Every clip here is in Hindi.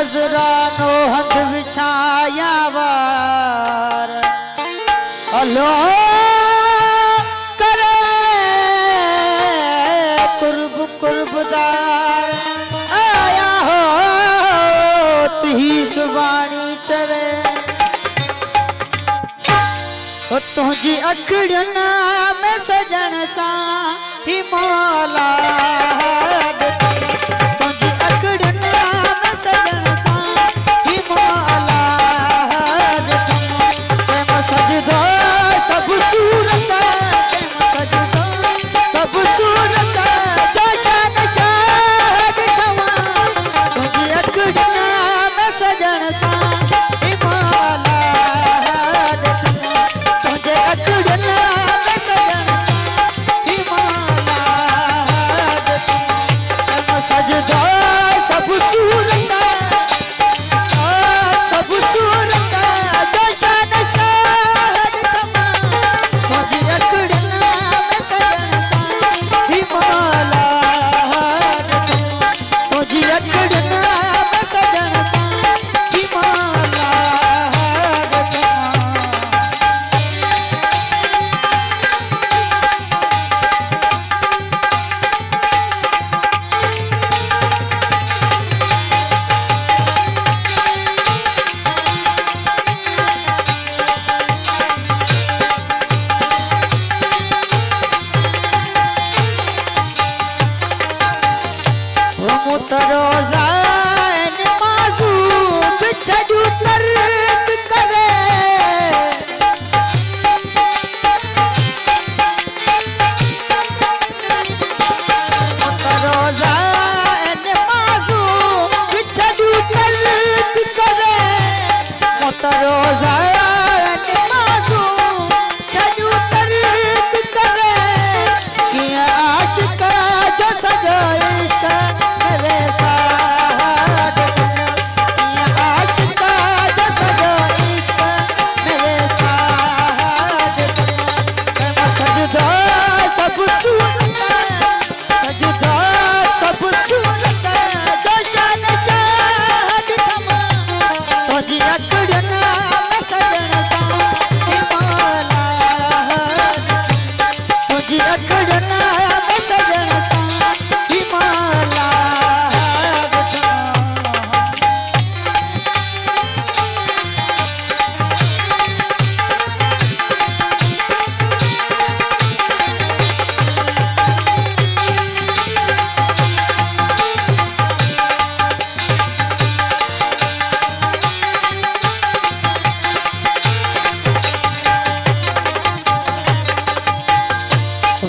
नजरा नो हथ विछाया वार अलो करे कुर्ब कुर्बदार आया हो तुही सुबानी चवे तुझी अखड़ना में सजन सा ही मौला तुझी अखड़ना में सजन सा ही मौला तेम सजदो सब सूरत तेम सजदो सब सूरत जशन शाद ठमा तुझी अखड़ना में सजन सा ही मौला तुझे अखड़ना में सजन सा ही मौला तेम सजदो सब सूरत सब सूरत जशन शाद ठमा तुझी अखड़ना में सजन सा ही मौला तुझी अखड़ना में सजन सा ही मौला रोजान माजू बिछड़ू तर्क करे रोजान माजू बिछड़ू तर्क करे रोजान माजू छड़ू तर्क करे किया आशिक जो सजो इश्क वैसा आशिका जो सजो इश्क में वैसा सजदा सब सूरत सजदा सब सूरत जो शान शाद ठमा तुझी अखड़ना में सजन सा ही मौला तुझी अखड़ना में सजन सा ही मौला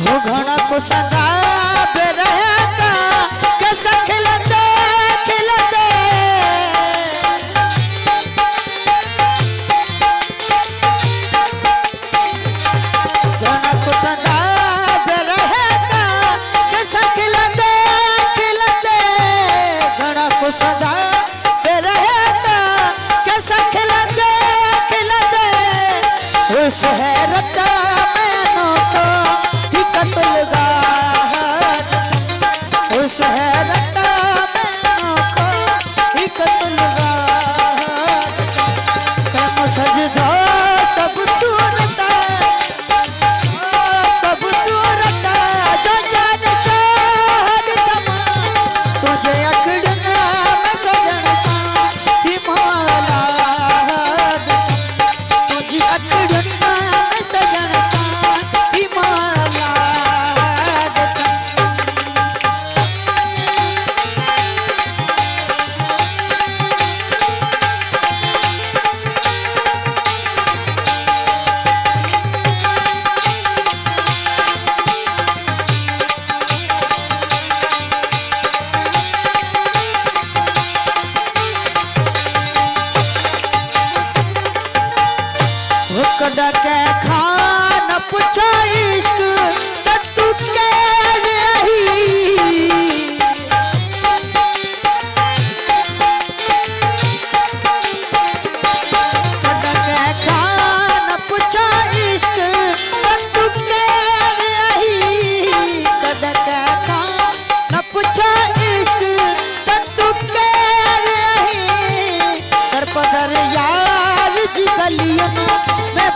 हो घना को सदा बेरहका कैसा खिलते खिलते घना को सदा बेरहका कैसा खिलते खिलते घना को सदा बेरहका कैसा खिलते खिलते उस हैरत मैनों को उस हैरत मैनों को ही कम सजदो सब सूरत जो शान शाद ठमा तुझे अखड़ना में सजन सा ही मौला तुझी अखड़ना में सजन सा ही मौला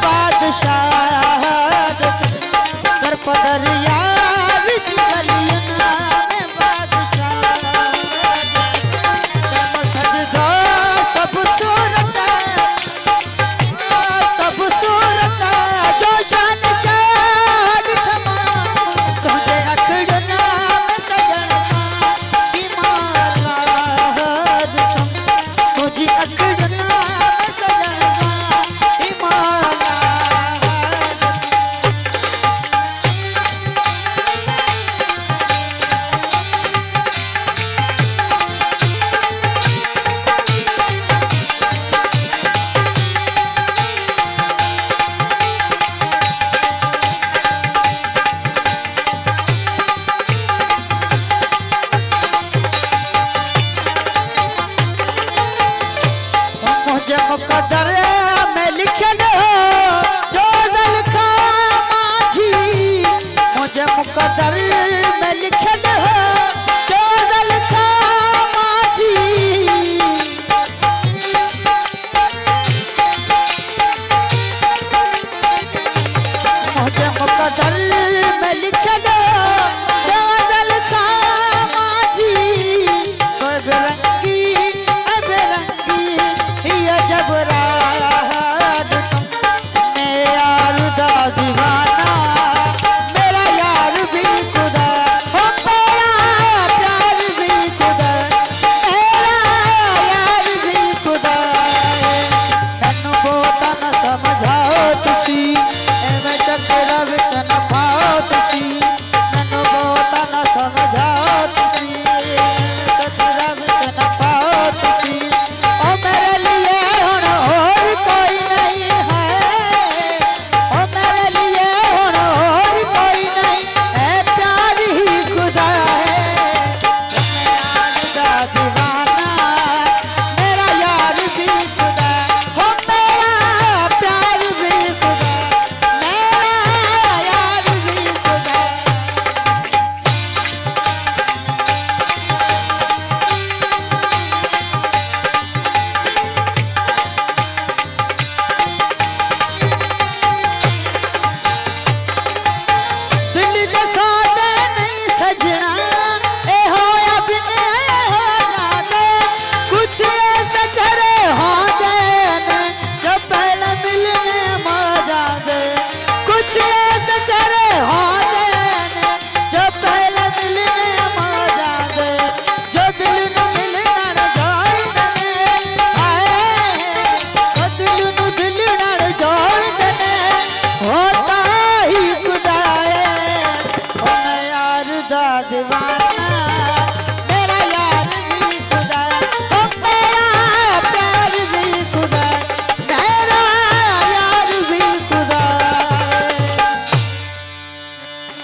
बादशाह कर पदरिया